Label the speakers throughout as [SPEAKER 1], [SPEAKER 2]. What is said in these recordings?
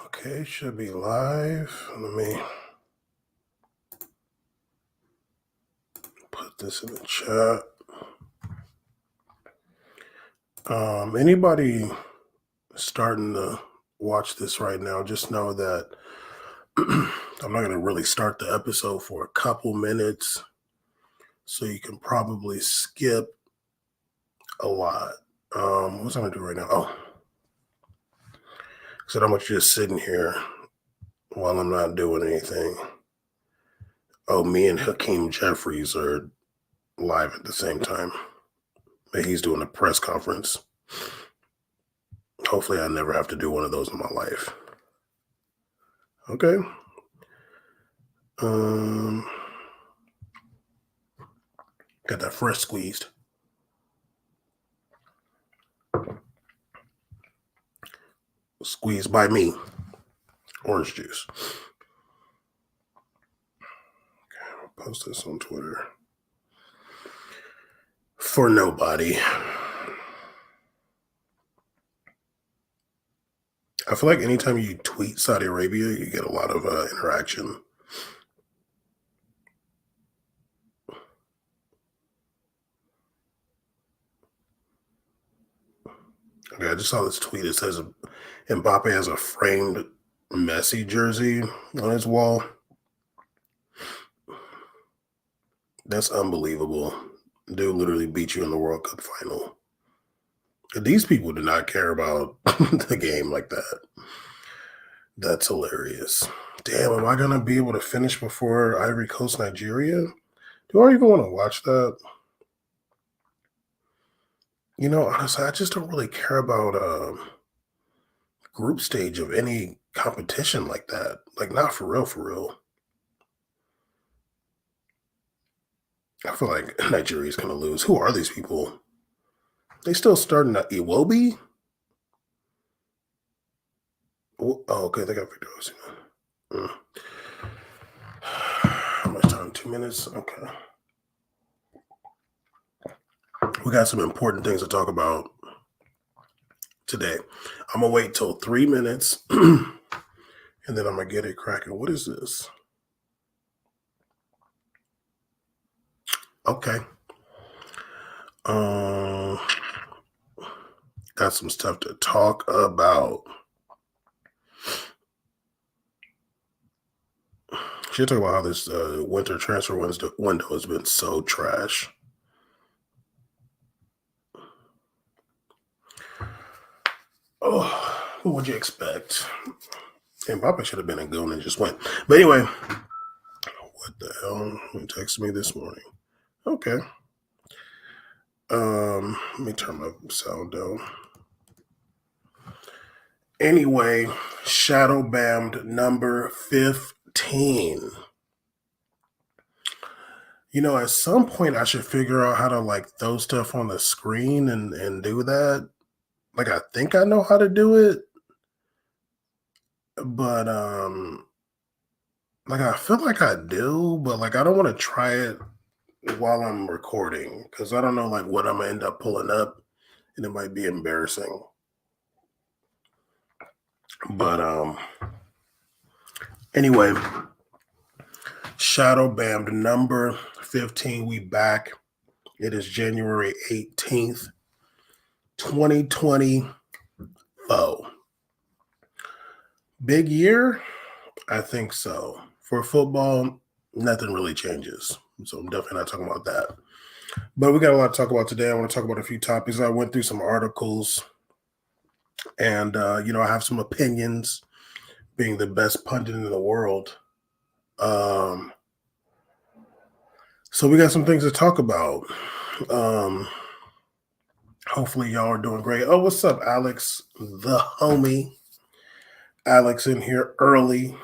[SPEAKER 1] Okay, should be live. Let me put this in the chat. Anybody starting to watch this right now, just know that I'm not going to really start the episode for a couple minutes, so you can probably skip a lot. What's I'm going to do right now? Oh, so I'm just sitting here while I'm not doing anything. Oh, me and Hakeem Jeffries are live at the same time. He's doing a press conference. Hopefully I never have to do one of those in my life. Okay. Got that fresh squeezed. Squeezed by me. Orange juice. Okay, I'll post this on Twitter. For nobody. I feel like anytime you tweet Saudi Arabia, you get a lot of interaction. Okay, I just saw this tweet. It says Mbappe has a framed Messi jersey on his wall. That's unbelievable. Dude literally beat you in the World Cup final. These people do not care about the game like that. That's hilarious. Damn, am I going to be able to finish before Ivory Coast, Nigeria? Do I even want to watch that? You know, honestly, I just don't really care about group stage of any competition like that. Like, not for real, for real. I feel like Nigeria's going to lose. Who are these people? They still starting at Iwobi? Oh, okay, they got Victor Osimhen. How much time? 2 minutes? Okay. We got some important things to talk about today. I'm going to wait till 3 minutes, and then I'm going to get it cracking. What is this? Okay. Got some stuff to talk about. Should talk about how this winter transfer window has been so trash. Oh, what would you expect? Mbappe should have been a goon and just went. But anyway, what the hell? He texted me this morning. Okay. Let me turn my sound down. Anyway, Shadowbammed number 15. You know, at some point I should figure out how to like throw stuff on the screen and do that. Like I think I know how to do it. But like I feel like I do, but like I don't want to try it while I'm recording because I don't know like what I'm gonna end up pulling up and it might be embarrassing. But anyway, Shadowbammed number 15. We back. It is January 18th, 2020. Oh. Big year? I think so. For football, nothing really changes. So I'm definitely not talking about that. But we got a lot to talk about today. I want to talk about a few topics. I went through some articles and, you know, I have some opinions being the best pundit in the world. So we got some things to talk about. Hopefully y'all are doing great. Oh, what's up, Alex, the homie? Alex in here early.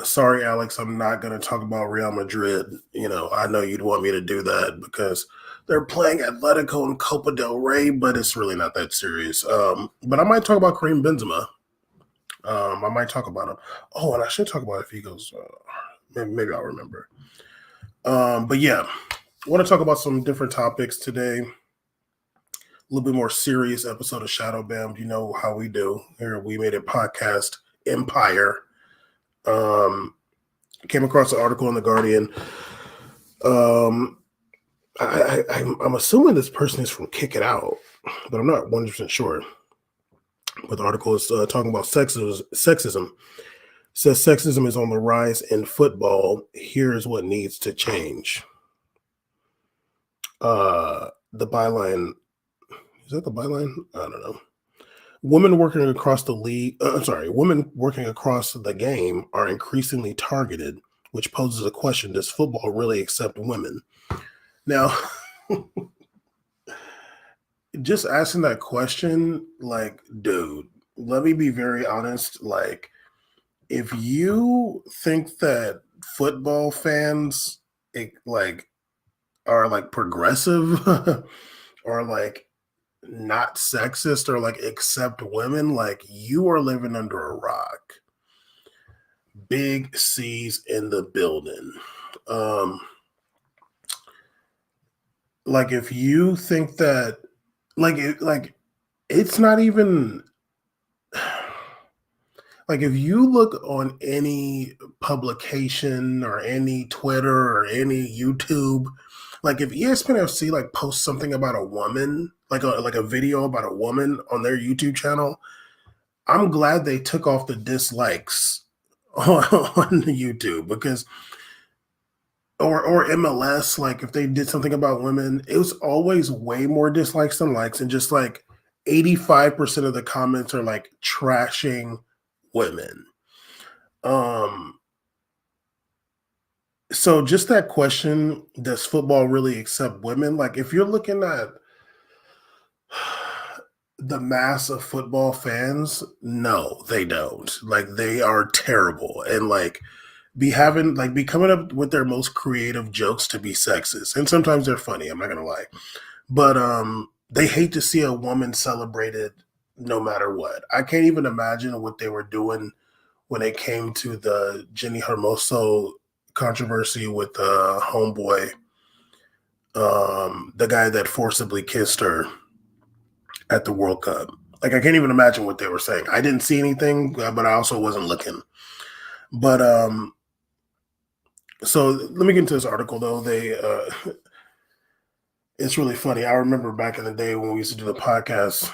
[SPEAKER 1] Sorry, Alex, I'm not going to talk about Real Madrid. You know, I know you'd want me to do that because they're playing Atletico and Copa del Rey, but it's really not that serious. But I might talk about Karim Benzema. I might talk about him. Oh, and I should talk about if he goes. Maybe I'll remember. But yeah, I want to talk about some different topics today. little bit more serious episode of Shadowbammed. You know how we do here. We made a podcast empire. Came across an article in the Guardian. I'm assuming this person is from Kick It Out, but I'm not 100% sure. But the article is talking about sexism. It says sexism is on the rise in football. Here's what needs to change. The byline, is that the byline? I don't know. Women working across the game are increasingly targeted, which poses a question: does football really accept women? Now, just asking that question, like, dude, let me be very honest. Like, if you think that football fans are like progressive or like not sexist or like accept women, like you are living under a rock. Big C's in the building. Like if you think that it's not even like if you look on any publication or any Twitter or any YouTube, like if ESPN FC like posts something about a woman, like a video about a woman on their YouTube channel, I'm glad they took off the dislikes on YouTube because or MLS, like if they did something about women, it was always way more dislikes than likes, and just like 85% of the comments are like trashing women. So just that question, does football really accept women? Like if you're looking at the mass of football fans, no, they don't. Like they are terrible and like be coming up with their most creative jokes to be sexist. And sometimes they're funny, I'm not gonna lie. But they hate to see a woman celebrated no matter what. I can't even imagine what they were doing when it came to the Jenny Hermoso controversy with homeboy, the guy that forcibly kissed her at the World Cup. Like I can't even imagine what they were saying. I didn't see anything, but I also wasn't looking. But so let me get into this article though. It's really funny. I remember back in the day when we used to do the podcast,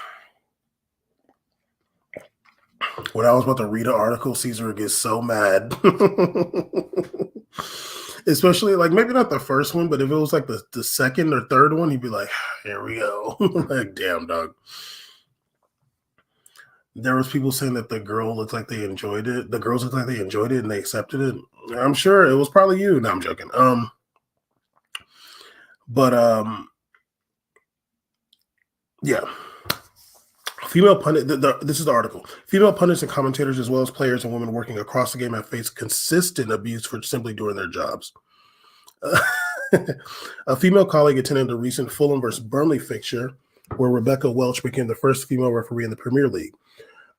[SPEAKER 1] when I was about to read an article, Caesar would get so mad. Especially like maybe not the first one, but if it was like the second or third one, he'd be like, here we go. Like, damn, dog. There was people saying that the girl looked like they enjoyed it. The girls looked like they enjoyed it and they accepted it. I'm sure it was probably you. No, I'm joking. Yeah. Female pundit. This is the article. Female pundits and commentators, as well as players and women working across the game, have faced consistent abuse for simply doing their jobs. A female colleague attended the recent Fulham versus Burnley fixture, where Rebecca Welch became the first female referee in the Premier League.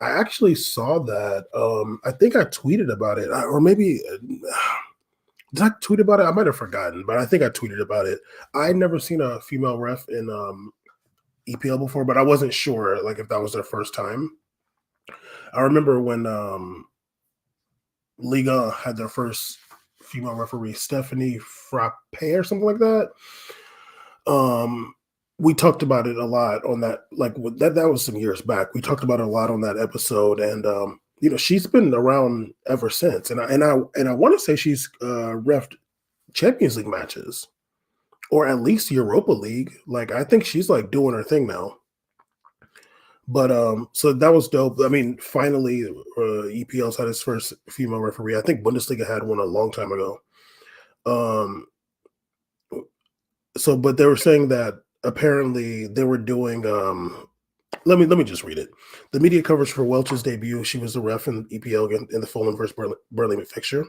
[SPEAKER 1] I actually saw that. I think I tweeted about it, or maybe did I tweet about it? I might have forgotten, but I think I tweeted about it. I'd never seen a female ref in EPL before, but I wasn't sure like if that was their first time. I remember when Liga had their first female referee, Stephanie Frappe or something like that. We talked about it a lot on that, like that was some years back. We talked about it a lot on that episode, and you know, she's been around ever since. And I want to say she's reffed Champions League matches, or at least Europa League. Like I think she's like doing her thing now. But so that was dope. I mean, finally, EPL's had its first female referee. I think Bundesliga had one a long time ago. So, but they were saying that apparently they were doing. Let me just read it. The media coverage for Welch's debut. She was the ref in EPL in the Fulham versus Burnley fixture.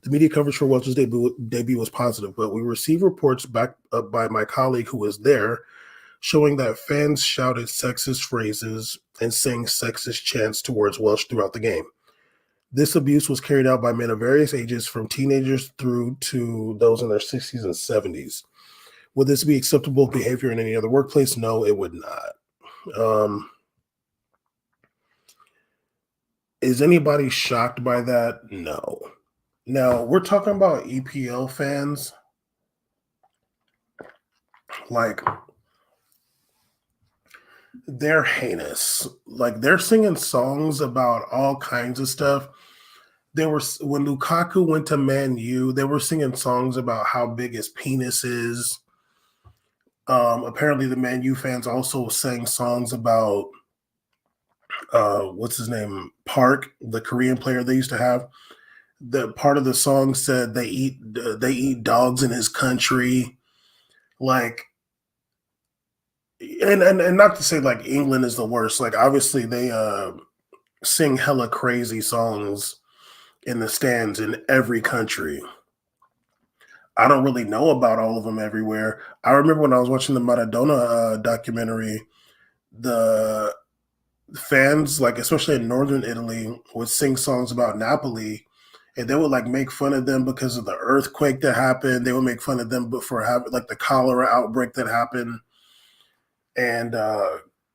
[SPEAKER 1] The media coverage for Welch's debut was positive, but we received reports back up by my colleague who was there, showing that fans shouted sexist phrases and sang sexist chants towards Welch throughout the game. This abuse was carried out by men of various ages, from teenagers through to those in their 60s and 70s. Would this be acceptable behavior in any other workplace? No, it would not. Is anybody shocked by that? No. Now, we're talking about EPL fans. Like, they're heinous. Like, they're singing songs about all kinds of stuff. They were, when Lukaku went to Man U, they were singing songs about how big his penis is. Apparently, the Man U fans also sang songs about what's his name, Park, the Korean player they used to have. The part of the song said they eat dogs in his country, like, and not to say like England is the worst. Like, obviously they sing hella crazy songs in the stands in every country. I don't really know about all of them everywhere. I remember when I was watching the Maradona documentary, the fans, like especially in northern Italy, would sing songs about Napoli, and they would like make fun of them because of the earthquake that happened. They would make fun of them for having like the cholera outbreak that happened, and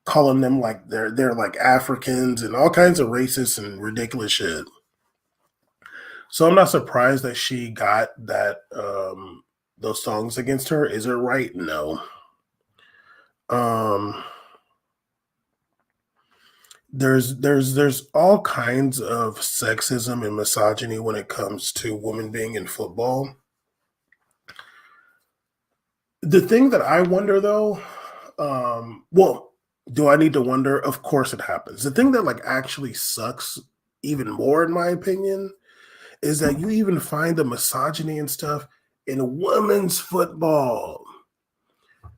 [SPEAKER 1] calling them like they're like Africans and all kinds of racist and ridiculous shit. So I'm not surprised that she got that those songs against her. Is it right? No. There's all kinds of sexism and misogyny when it comes to women being in football. The thing that I wonder though, well, do I need to wonder? Of course it happens. The thing that like actually sucks even more, in my opinion, is that you even find the misogyny and stuff in women's football.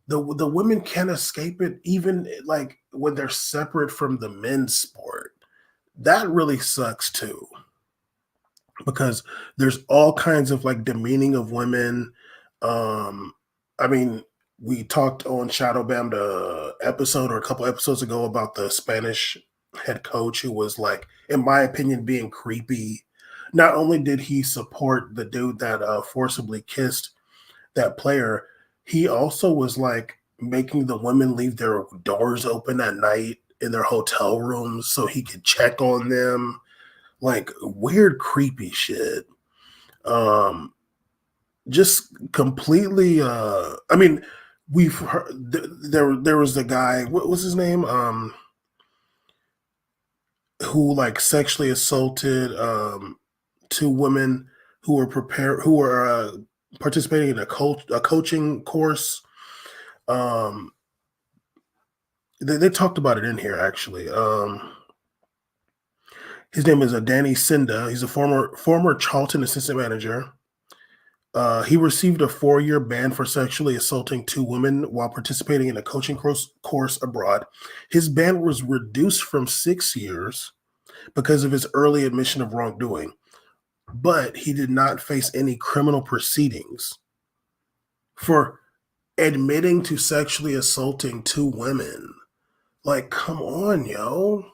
[SPEAKER 1] The women can't escape it, even like when they're separate from the men's sport. That really sucks too, because there's all kinds of like demeaning of women. I mean, we talked on Shadowbammed episode or a couple episodes ago about the Spanish head coach who was like, in my opinion, being creepy. Not only did he support the dude that forcibly kissed that player, he also was like making the women leave their doors open at night in their hotel rooms so he could check on them. Like weird, creepy shit. Just completely. I mean, we've heard there was the guy. What was his name? Who like sexually assaulted two women who were participating in a coaching course. They talked about it in here actually. His name is Danny Cinda. He's a former Charlton assistant manager. He received a 4-year ban for sexually assaulting two women while participating in a coaching course abroad. His ban was reduced from 6 years because of his early admission of wrongdoing, but he did not face any criminal proceedings for admitting to sexually assaulting two women. Like, come on, yo.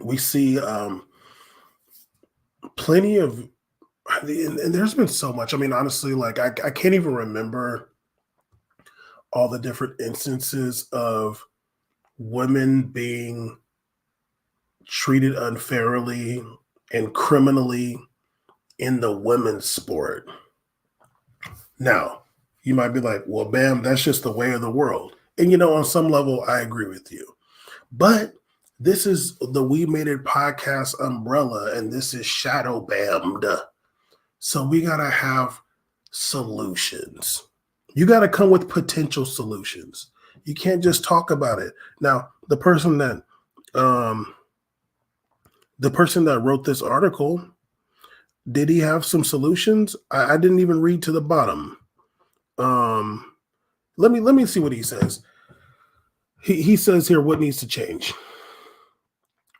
[SPEAKER 1] We see plenty of, and there's been so much. I mean, honestly, like I can't even remember all the different instances of women being treated unfairly and criminally in the women's sport. Now, you might be like, well, bam, that's just the way of the world. And, you know, on some level, I agree with you. But this is the We Made It podcast umbrella, and this is Shadowbammed. So we got to have solutions. You got to come with potential solutions. You can't just talk about it. Now, the person that wrote this article, did he have some solutions? I didn't even read to the bottom. Let me see what he says. He says here what needs to change.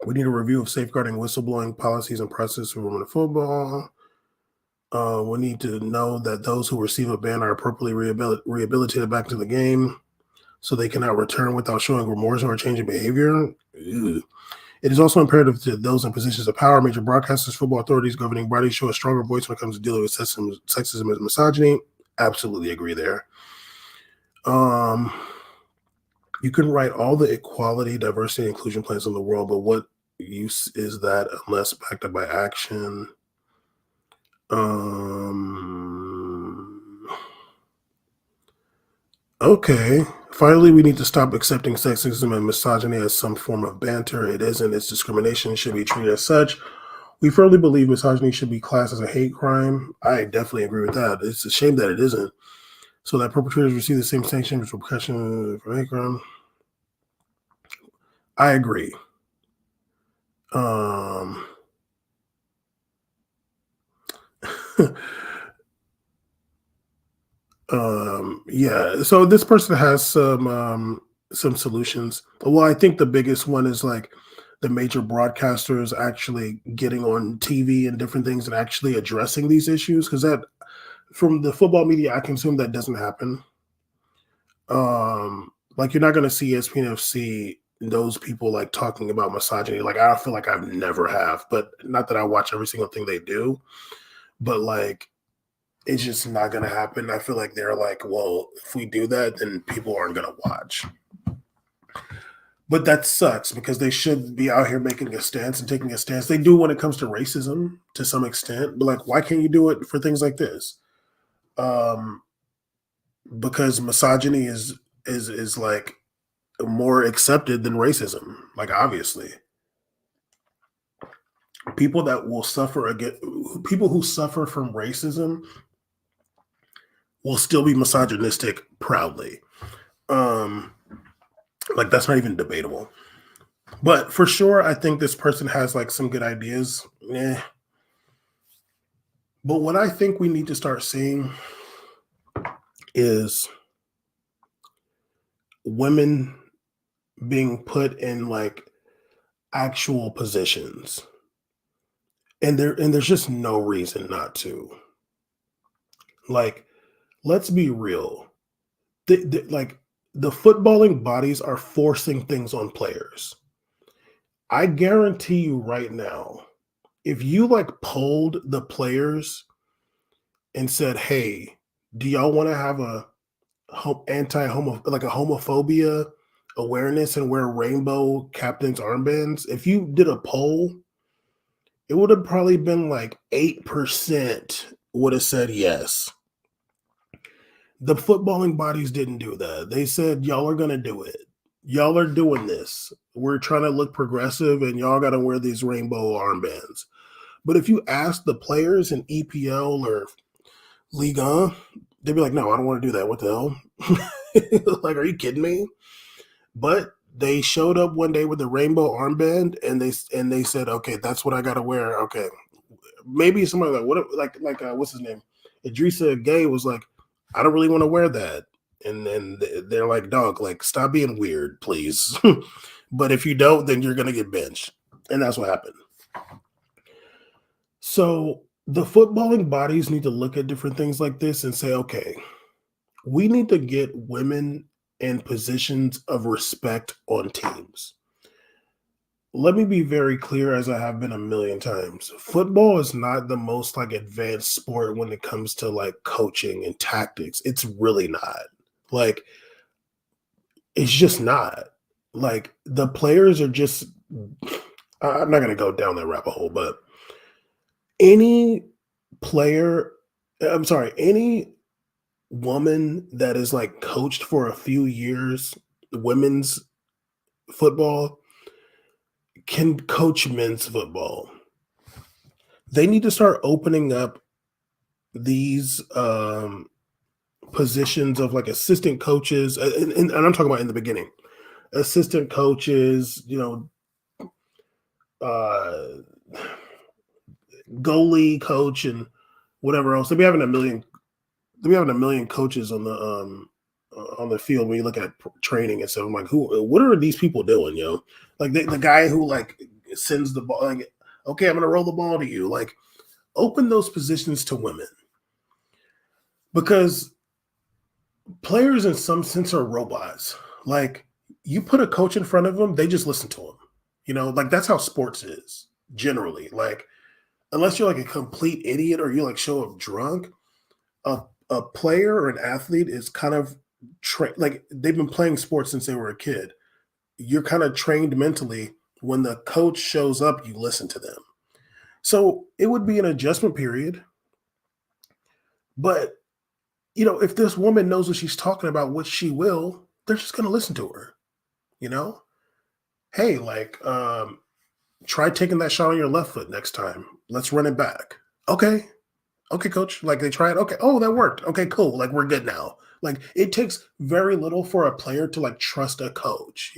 [SPEAKER 1] We need a review of safeguarding whistleblowing policies and processes for women in football. We need to know that those who receive a ban are appropriately rehabilitated back to the game so they cannot return without showing remorse or changing behavior. Ew. It is also imperative to those in positions of power, major broadcasters, football authorities, governing bodies show a stronger voice when it comes to dealing with sexism and misogyny. Absolutely agree there. Um, you can write all the equality, diversity, and inclusion plans in the world, but what use is that unless backed up by action? Um, okay. Finally, we need to stop accepting sexism and misogyny as some form of banter. It isn't. It's discrimination. It should be treated as such. We firmly believe misogyny should be classed as a hate crime. I definitely agree with that. It's a shame that it isn't. So that perpetrators receive the same sanctions as repercussion for hate crime. I agree. Um, yeah. So this person has some solutions. Well, I think the biggest one is like the major broadcasters actually getting on TV and different things and actually addressing these issues, because that from the football media I consume that doesn't happen. Like you're not going to see ESPN FC those people like talking about misogyny. Like I feel like I've never have, but not that I watch every single thing they do, but like it's just not going to happen. I feel like they're like, well, if we do that, then people aren't going to watch. But that sucks because they should be out here making a stance and taking a stance. They do when it comes to racism to some extent, but like, why can't you do it for things like this? Um, because misogyny is like more accepted than racism. Like, obviously, people that will suffer again, people who suffer from racism will still be misogynistic proudly. Um, like that's not even debatable. But for sure, I think this person has like some good ideas. Eh. But what I think we need to start seeing is women being put in like actual positions. And there's just no reason not to. Like, let's be real. Like the footballing bodies are forcing things on players. I guarantee you right now, if you like polled the players and said, "Hey, do y'all want to have a anti-homo like a homophobia awareness and wear rainbow captain's armbands?" If you did a poll, it would have probably been like 8% would have said yes. The footballing bodies didn't do that. They said, y'all are going to do it. Y'all are doing this. We're trying to look progressive and y'all got to wear these rainbow armbands. But if you ask the players in EPL or Liga, they'd be like, no, I don't want to do that. What the hell? Like, are you kidding me? But they showed up one day with a rainbow armband and they said, okay, that's what I got to wear. Okay. Maybe somebody like, what, what's his name? Idrissa Gay was like, I don't really want to wear that. And then they're like, dog, like, stop being weird, please. But if you don't, then you're going to get benched. And that's what happened. So the footballing bodies need to look at different things like this and say, okay, we need to get women in positions of respect on teams. Let me be very clear, as I have been a million times. Football is not the most like advanced sport when it comes to like coaching and tactics. It's really not. Like, it's just not. Like, the players are just, I'm not going to go down that rabbit hole, but any player, I'm sorry, any woman that is like coached for a few years, women's football, can coach men's football. They need to start opening up these positions of like assistant coaches, and I'm talking about in the beginning, assistant coaches, uh, goalie coach, and whatever else. They'll be having a million. They'll be having a million coaches on the field when you look at training and stuff. I'm like, what are these people doing, yo? Like the guy who like sends the ball, like, okay, I'm gonna roll the ball to you. Like, open those positions to women, because players in some sense are robots. Like, you put a coach in front of them, they just listen to them. Like that's how sports is generally. Like, unless you're like a complete idiot or you like show up drunk, a a player or an athlete is kind of like they've been playing sports since they were a kid. You're kind of trained mentally. When the coach shows up, you listen to them. So it would be an adjustment period. But, if this woman knows what she's talking about, which she will, they're just going to listen to her, you know? Hey, like, try taking that shot on your left foot next time. Let's run it back. Okay. Okay, coach. Like they tried. Okay. Oh, that worked. Okay, cool. Like we're good now. Like it takes very little for a player to like trust a coach,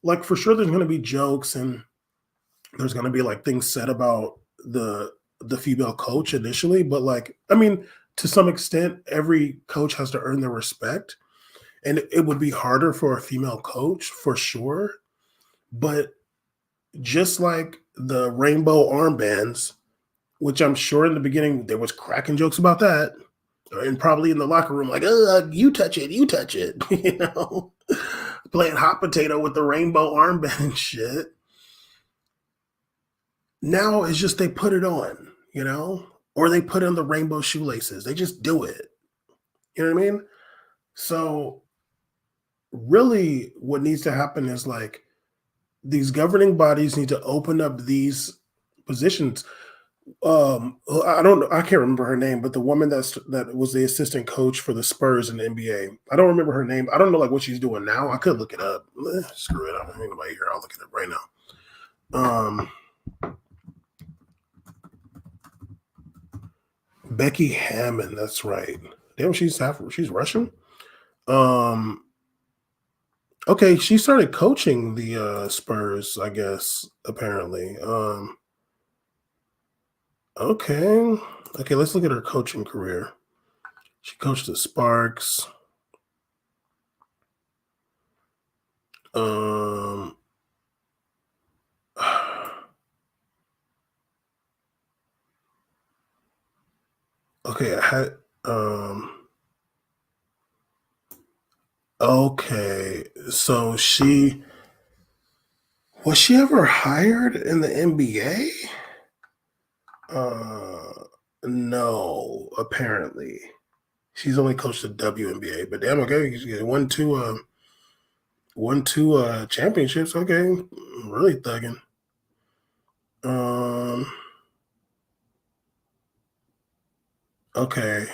[SPEAKER 1] Like for sure there's gonna be jokes and there's gonna be like things said about the female coach initially, but like I mean, to some extent, every coach has to earn their respect. And it would be harder for a female coach for sure. But just like the rainbow armbands, which I'm sure in the beginning there was cracking jokes about that, and probably in the locker room, like, you touch it, playing hot potato with the rainbow armband and shit. Now it's just they put it on, or they put in the rainbow shoelaces. They just do it. You know what I mean? So, really, what needs to happen is like these governing bodies need to open up these positions. I don't know, I can't remember her name, but the woman that was the assistant coach for the Spurs in the NBA. I don't remember her name. I don't know like what she's doing now. I could look it up. Screw it. I don't think nobody here. I'll look it up right now. Becky Hammond, that's right. Damn, she's Russian. Okay, she started coaching the Spurs, I guess, apparently. Okay. Okay, let's look at her coaching career. She coached the Sparks. Okay, I had okay. So was she ever hired in the NBA? No, apparently. She's only coached the WNBA, but damn, okay, she won two championships. Okay, really thugging. Okay,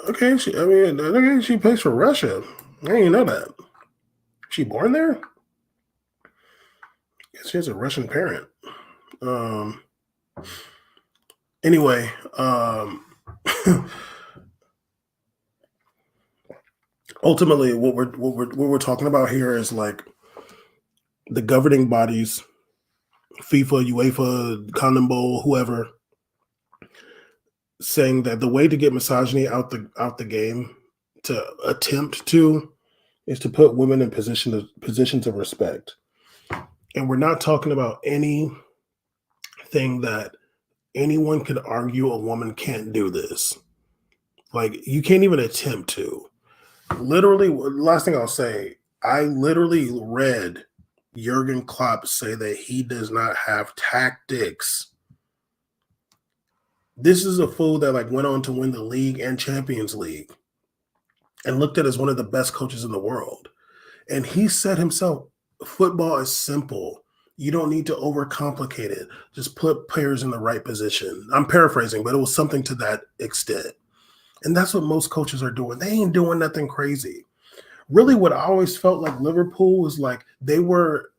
[SPEAKER 1] okay. She plays for Russia. I didn't know that. She born there? Guess she has a Russian parent. Anyway, ultimately, what we're talking about here is like the governing bodies, FIFA, UEFA, CONMEBOL, whoever, saying that the way to get misogyny out the game, to attempt to, is to put women in positions of respect. And we're not talking about anything that anyone could argue a woman can't do this. Like you can't even attempt to. Literally, last thing I'll say, I literally read Jurgen Klopp say that he does not have tactics. This is a fool that like went on to win the league and Champions League and looked at as one of the best coaches in the world. And he said himself, football is simple. You don't need to overcomplicate it. Just put players in the right position. I'm paraphrasing, but it was something to that extent. And that's what most coaches are doing. They ain't doing nothing crazy. Really, what I always felt like Liverpool was like they were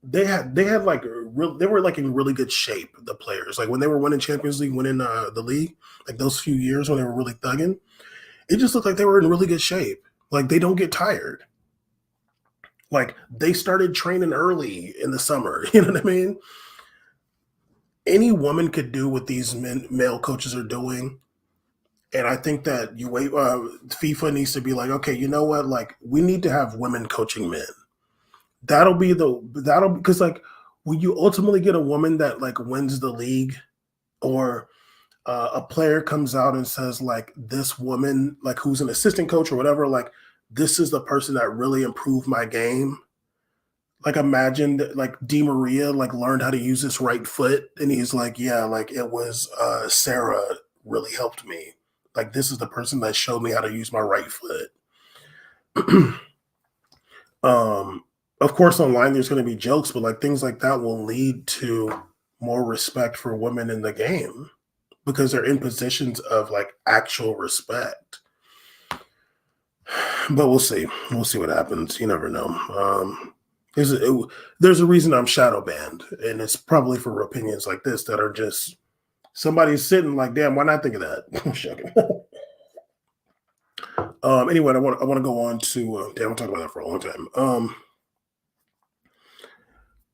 [SPEAKER 1] like they were like in really good shape. The players, like when they were winning Champions League, winning the league, like those few years when they were really thugging, it just looked like they were in really good shape. Like they don't get tired. Like they started training early in the summer. You know what I mean? Any woman could do what these male coaches are doing. And I think that FIFA needs to be like, okay, you know what? Like we need to have women coaching men. That'll because like when you ultimately get a woman that like wins the league, or a player comes out and says like this woman, like who's an assistant coach or whatever, like this is the person that really improved my game. Like imagine that like Di Maria like learned how to use his right foot and he's like, yeah, like it was Sarah really helped me. Like this is the person that showed me how to use my right foot. um of course online there's gonna be jokes, but like things like that will lead to more respect for women in the game because they're in positions of like actual respect. But we'll see. We'll see what happens. You never know. There's there's a reason I'm shadow banned, and it's probably for opinions like this that are just somebody's sitting like, damn, why not think of that? Shucking. Anyway, I want to go on to damn, I'm talking about that for a long time.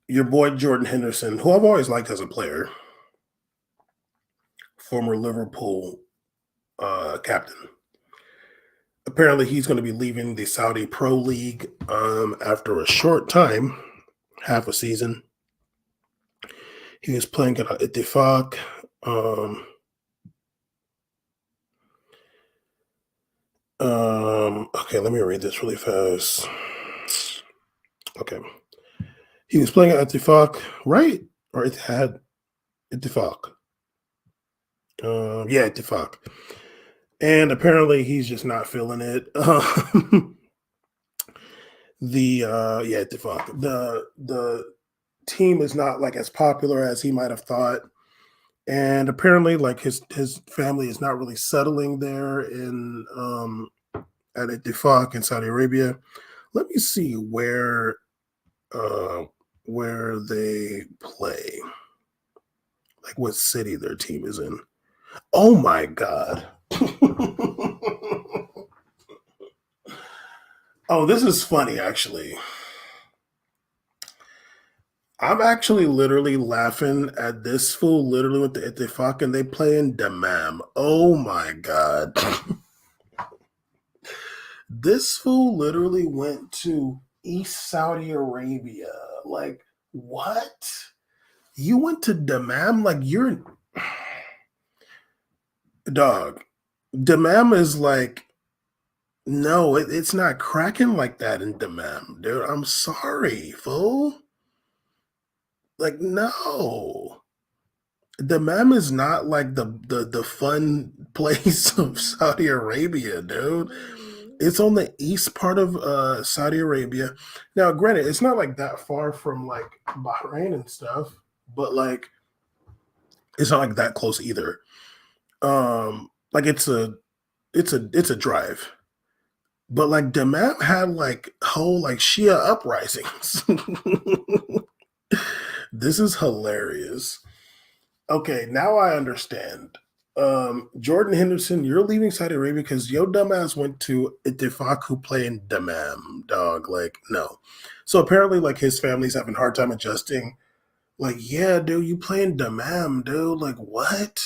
[SPEAKER 1] Your boy Jordan Henderson, who I've always liked as a player, former Liverpool captain. Apparently, he's going to be leaving the Saudi Pro League after a short time, half a season. He was playing at Ittifaq. Okay, let me read this really fast. Okay. He was playing at Ittifaq, right? Or it had Ittifaq. Yeah, Ittifaq. And apparently he's just not feeling it. Yeah, Ittifaq. The team is not like as popular as he might have thought. And apparently like his family is not really settling there in at Ittifaq in Saudi Arabia. Let me see where they play, like what city their team is in. Oh my god! Oh, this is funny actually. I'm actually literally laughing at this fool. Literally with the Ittifaq, and they play in Dammam. Oh my god! This fool literally went to East Saudi Arabia. Like what? You went to Dammam? Like you're dog. Dammam is like no, it's not cracking like that in Dammam, dude. I'm sorry, fool. Like no. Dammam is not like the fun place of Saudi Arabia, dude. It's on the east part of Saudi Arabia. Now, granted, it's not like that far from like Bahrain and stuff, but like it's not like that close either. Like it's a drive. But like Dammam had like whole like Shia uprisings. This is hilarious. Okay, now I understand. Jordan Henderson, you're leaving Saudi Arabia because your dumbass went to Ittifaq who play in Dammam, dog. Like, no. So apparently, like his family's having a hard time adjusting. Like, yeah, dude, you play in Dammam, dude. Like, what?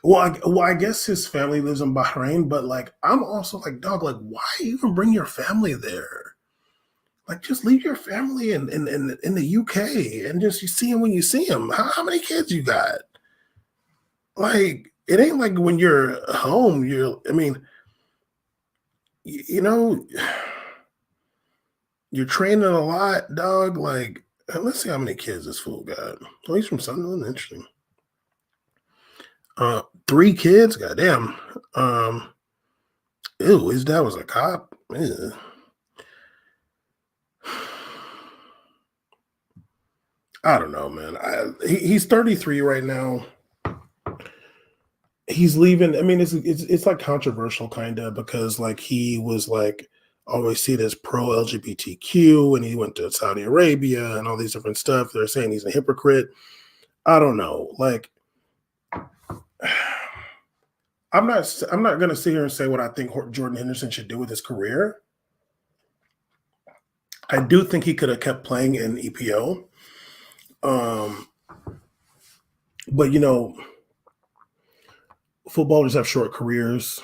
[SPEAKER 1] Well, I guess his family lives in Bahrain, but like, I'm also like, dog, like, why even bring your family there? Like, just leave your family in the UK and just you see him when you see him. How many kids you got? Like, it ain't like when you're home, I mean, you know, you're training a lot, dog. Like, let's see how many kids this fool got. Oh, he's from Sunderland. Interesting. 3 kids? Goddamn. Ew, his dad was a cop. Ew. I don't know, man. He's 33 right now. He's leaving. I mean, it's like controversial kind of because like he was like always seen as pro LGBTQ and he went to Saudi Arabia and all these different stuff. They're saying he's a hypocrite. I don't know. Like I'm not gonna sit here and say what I think Jordan Henderson should do with his career. I do think he could have kept playing in EPO. Um, but footballers have short careers.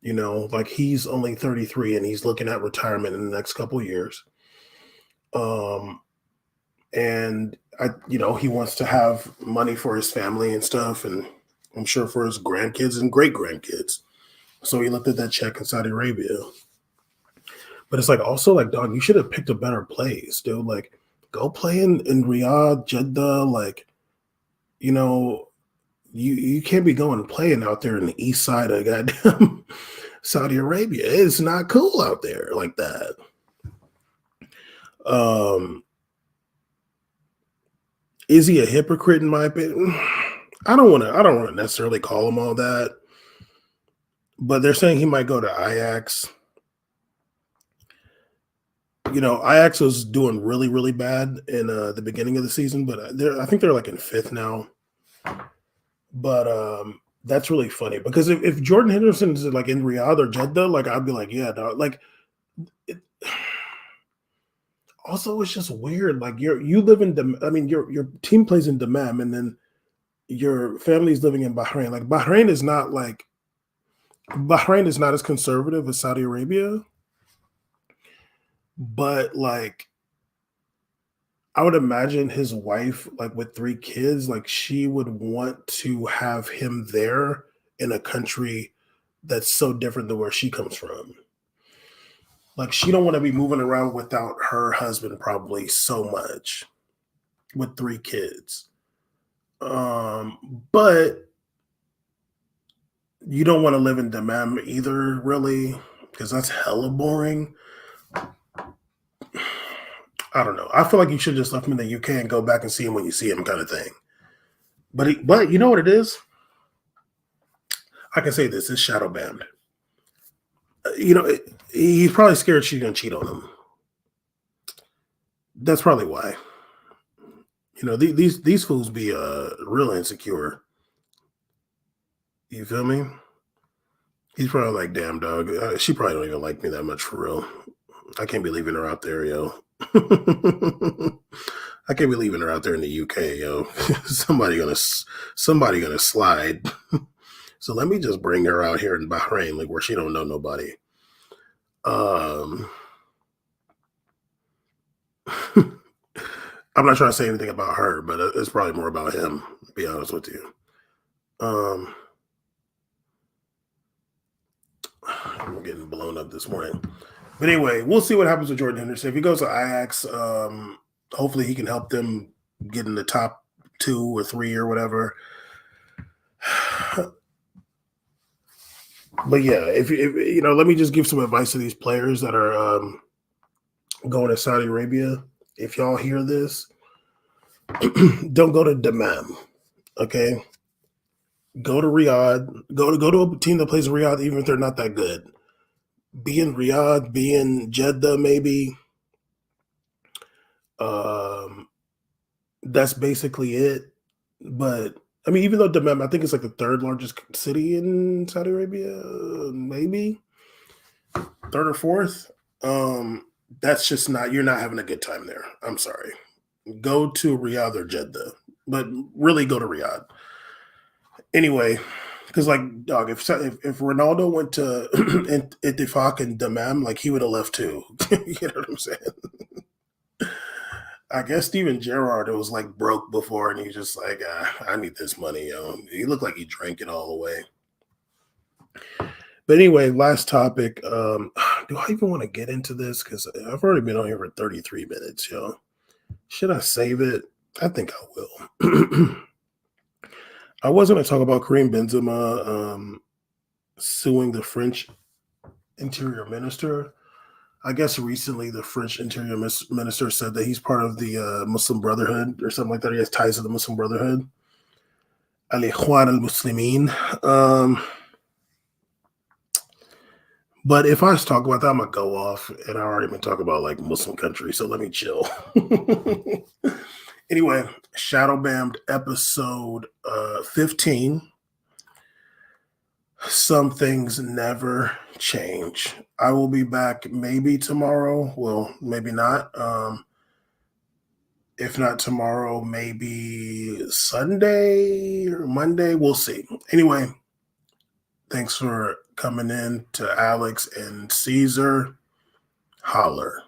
[SPEAKER 1] Like he's only 33 and he's looking at retirement in the next couple of years. And he wants to have money for his family and stuff, and I'm sure for his grandkids and great grandkids. So he looked at that check in Saudi Arabia. But it's like also like, dog, you should have picked a better place, dude. Like, go play in Riyadh, Jeddah. Like, you know, you can't be going and playing out there in the east side of goddamn Saudi Arabia. It's not cool out there like that. Is he a hypocrite in my opinion? I don't want to necessarily call him all that. But they're saying he might go to Ajax. You know, Ajax was doing really, really bad in the beginning of the season, but I think they're like in fifth now. But that's really funny because if Jordan Henderson is like in Riyadh or Jeddah, like I'd be like, yeah, dog. Like, it, also it's just weird. Like you live in, I mean, your team plays in Dammam, and then your family's living in Bahrain. Like Bahrain is not as conservative as Saudi Arabia, but like I would imagine his wife, like with 3 kids, like she would want to have him there in a country that's so different than where she comes from. Like she don't want to be moving around without her husband probably so much with 3 kids. But you don't want to live in Dammam either, really, because that's hella boring. I don't know. I feel like you should just left him in the UK and go back and see him when you see him, kind of thing. But you know what it is? I can say this: it's Shadowbammed. He's probably scared she's gonna cheat on him. That's probably why. These fools be real insecure. You feel me? He's probably like, damn, dog. She probably don't even like me that much for real. I can't be leaving her out there, yo. I can't be leaving her out there in the UK, yo. somebody gonna slide. So let me just bring her out here in Bahrain, like where she don't know nobody. I'm not trying to say anything about her, but it's probably more about him, to be honest with you. I'm getting blown up this morning. But anyway, we'll see what happens with Jordan Henderson. If he goes to Ajax, hopefully he can help them get in the top 2 or 3 or whatever. But yeah, if let me just give some advice to these players that are going to Saudi Arabia. If y'all hear this, don't go to Dammam, okay? Go to Riyadh. Go to a team that plays in Riyadh, even if they're not that good. Be in Riyadh, be in Jeddah, maybe. That's basically it. But I mean, even though Dammam, I think it's like the 3rd largest city in Saudi Arabia, maybe 3rd or 4th. That's just not. You're not having a good time there. I'm sorry. Go to Riyadh or Jeddah, but really go to Riyadh. Anyway, because like, dog, if Ronaldo went to Ittifaq and Dammam, like he would have left too. You know what I'm saying? I guess Steven Gerrard was like broke before, and he's just like, I need this money, yo. He looked like he drank it all away. But anyway, last topic. Do I even want to get into this? Because I've already been on here for 33 minutes, yo. Should I save it? I think I will. I was going to talk about Karim Benzema suing the French interior minister. I guess recently the French interior minister said that he's part of the Muslim Brotherhood or something like that. He has ties to the Muslim Brotherhood. Al-Ikhwan al-Muslimin. But if I talk about that, I'm going to go off. And I already been talking about like Muslim countries, so let me chill. Anyway, Shadowbammed episode 15. Some things never change. I will be back maybe tomorrow. Well, maybe not. If not tomorrow, maybe Sunday or Monday. We'll see. Anyway, thanks for coming in to Alex and Caesar. Holler.